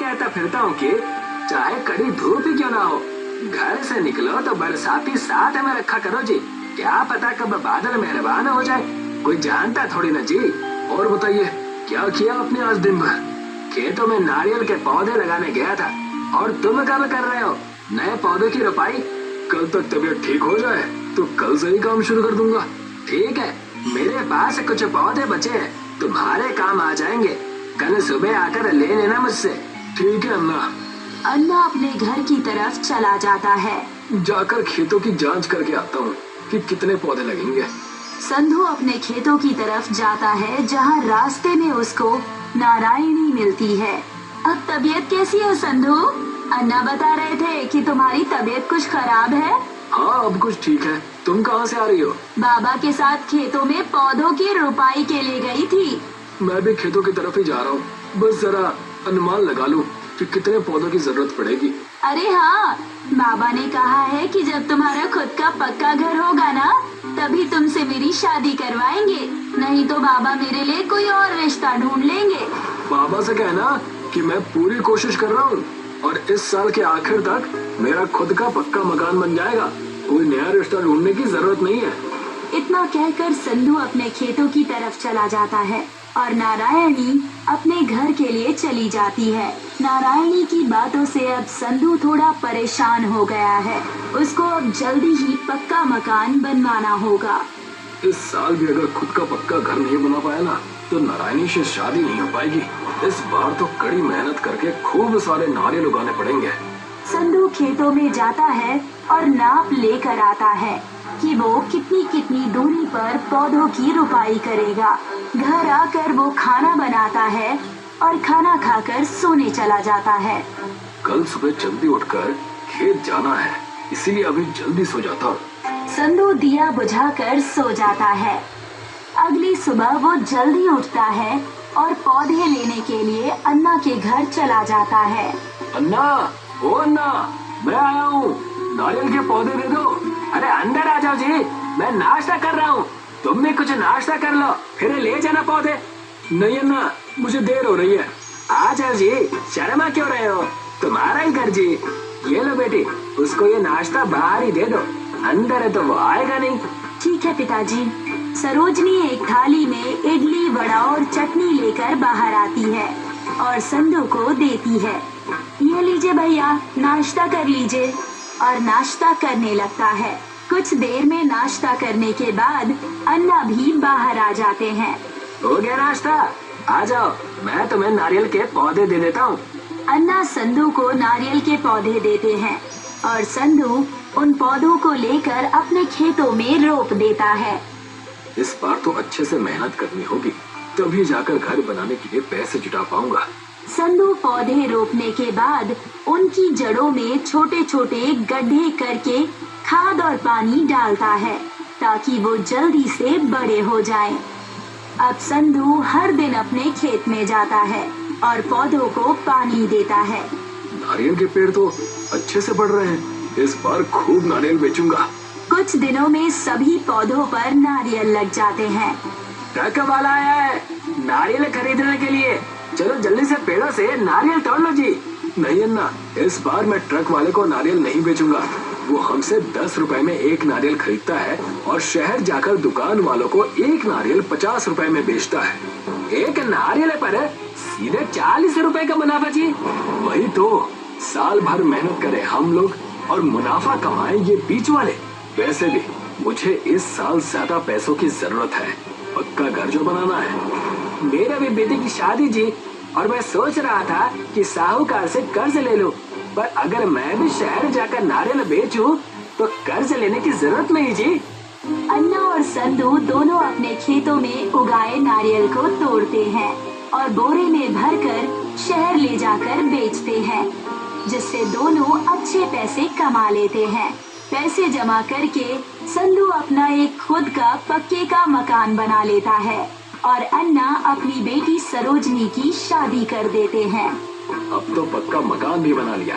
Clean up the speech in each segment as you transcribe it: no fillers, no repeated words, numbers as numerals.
कहता फिरता हूँ कि चाहे कड़ी धूप ही क्यों ना हो, घर से निकलो तो बरसाती साथ में रखा करो जी। क्या पता कब बादल मेहरबान हो जाए, कोई जानता थोड़ी ना जी। और बताइए क्या किया आपने आज दिन भर? खेतों में नारियल के पौधे लगाने गया था। और तुम कब कर रहे हो नए पौधों की रोपाई? कल तक तबीयत ठीक हो जाए तो कल से ही काम शुरू कर दूंगा। ठीक है, मेरे पास कुछ पौधे बचे हैं, तुम्हारे काम आ जाएंगे। कल सुबह आकर ले लेना मुझसे। ठीक है अन्ना। अन्ना अपने घर की तरफ चला जाता है। जाकर खेतों की जांच करके आता हूँ कि कितने पौधे लगेंगे। संधू अपने खेतों की तरफ जाता है, जहाँ रास्ते में उसको नारायणी मिलती है। अब तबीयत कैसी है संधू? अन्ना बता रहे थे कि तुम्हारी तबीयत कुछ खराब है। हाँ अब कुछ ठीक है। तुम कहाँ से आ रही हो? बाबा के साथ खेतों में पौधों की रोपाई के लिए गई थी। मैं भी खेतों की तरफ ही जा रहा हूँ, बस जरा अनुमान लगा लूं कि कितने पौधों की जरूरत पड़ेगी। अरे हाँ, बाबा ने कहा है कि जब तुम्हारा खुद का पक्का घर होगा ना, तभी तुमसे मेरी शादी करवाएंगे, नहीं तो बाबा मेरे लिए कोई और रिश्ता ढूंढ लेंगे। बाबा से कहना कि मैं पूरी कोशिश कर रहा हूँ और इस साल के आखिर तक मेरा खुद का पक्का मकान बन जाएगा। कोई नया रिश्ता ढूंढने की जरूरत नहीं है। इतना कहकर संधू अपने खेतों की तरफ चला जाता है और नारायणी अपने घर के लिए चली जाती है। नारायणी की बातों से अब संधू थोड़ा परेशान हो गया है। उसको अब जल्दी ही पक्का मकान बनवाना होगा। इस साल भी अगर खुद का पक्का घर नहीं बना पाया ना, तो नारायणी से शादी नहीं हो पाएगी। इस बार तो कड़ी मेहनत करके खूब सारे नारियल उगाने पड़ेंगे। संधू खेतों में जाता है और नाप लेकर आता है कि वो कितनी कितनी दूरी पर पौधों की रोपाई करेगा। घर आकर वो खाना बनाता है और खाना खाकर सोने चला जाता है। कल सुबह जल्दी उठकर खेत जाना है, इसीलिए अभी जल्दी सो जाता हूँ। संधू दिया बुझाकर सो जाता है। अगली सुबह वो जल्दी उठता है और पौधे लेने के लिए अन्ना के घर चला जाता है। अन्ना, ओ अन्ना, मैं आया हूँ, नारियल के पौधे दे दो। अरे अंदर आ जाओ जी, मैं नाश्ता कर रहा हूँ। तुम भी कुछ नाश्ता कर लो, फिर ले जाना पौधे। नहीं अन्ना, मुझे देर हो रही है। आ जाओ जी, शर्मा क्यों रहे हो? तुम्हारा ही घर जी। ये लो बेटी, उसको ये नाश्ता बाहर ही दे दो, अंदर है तो वो आएगा नहीं। ठीक है पिताजी। सरोजनी एक थाली में इडली, वड़ा और चटनी लेकर बाहर आती है और संधू को देती है। ये लीजिए भैया, नाश्ता कर लीजिए। और नाश्ता करने लगता है। कुछ देर में नाश्ता करने के बाद अन्ना भी बाहर आ जाते हैं। हो गया नाश्ता? आ जाओ, मैं तुम्हें नारियल के पौधे दे देता हूँ। अन्ना संधू को नारियल के पौधे देते हैं और संधू उन पौधों को लेकर अपने खेतों में रोप देता है। इस बार तो अच्छे से मेहनत करनी होगी, तभी जाकर घर बनाने के लिए पैसे जुटा पाऊंगा। संधू पौधे रोपने के बाद उनकी जड़ों में छोटे छोटे गड्ढे करके खाद और पानी डालता है, ताकि वो जल्दी से बड़े हो जाएं। अब संधू हर दिन अपने खेत में जाता है और पौधों को पानी देता है। नारियल के पेड़ तो अच्छे से बढ़ रहे हैं, इस बार खूब नारियल बेचूंगा। कुछ दिनों में सभी पौधों पर नारियल लग जाते हैं। ट्रक वाला आया है नारियल खरीदने के लिए, चलो जल्दी से पेड़ों से नारियल तोड़ लो जी। नहीं अन्ना, इस बार मैं ट्रक वाले को नारियल नहीं बेचूंगा। वो हमसे 10 रुपए में एक नारियल खरीदता है और शहर जाकर दुकान वालों को एक नारियल 50 रुपए में बेचता है। एक नारियल पर सीधे 40 रुपए का मुनाफा जी। वही तो, साल भर मेहनत करे हम लोग और मुनाफा कमाए ये बीच वाले। वैसे भी मुझे इस साल ज्यादा पैसों की जरूरत है, पक्का घर जो बनाना है। मेरे भी बेटे की शादी जी, और मैं सोच रहा था कि साहूकार से कर्ज ले लूं, पर अगर मैं भी शहर जाकर नारियल बेचूं तो कर्ज लेने की जरूरत नहीं जी। अन्ना और संधू दोनों अपने खेतों में उगाए नारियल को तोड़ते हैं और बोरे में भरकर शहर ले जाकर बेचते हैं, जिससे दोनों अच्छे पैसे कमा लेते हैं। पैसे जमा करके संधू अपना एक खुद का पक्के का मकान बना लेता है और अन्ना अपनी बेटी सरोजनी की शादी कर देते हैं। अब तो पक्का मकान भी बना लिया,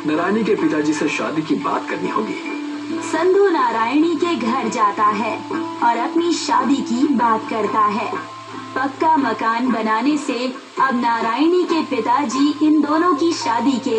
नारायणी के पिताजी से शादी की बात करनी होगी। संधू नारायणी के घर जाता है और अपनी शादी की बात करता है। पक्का मकान बनाने से अब नारायणी के पिताजी इन दोनों की शादी के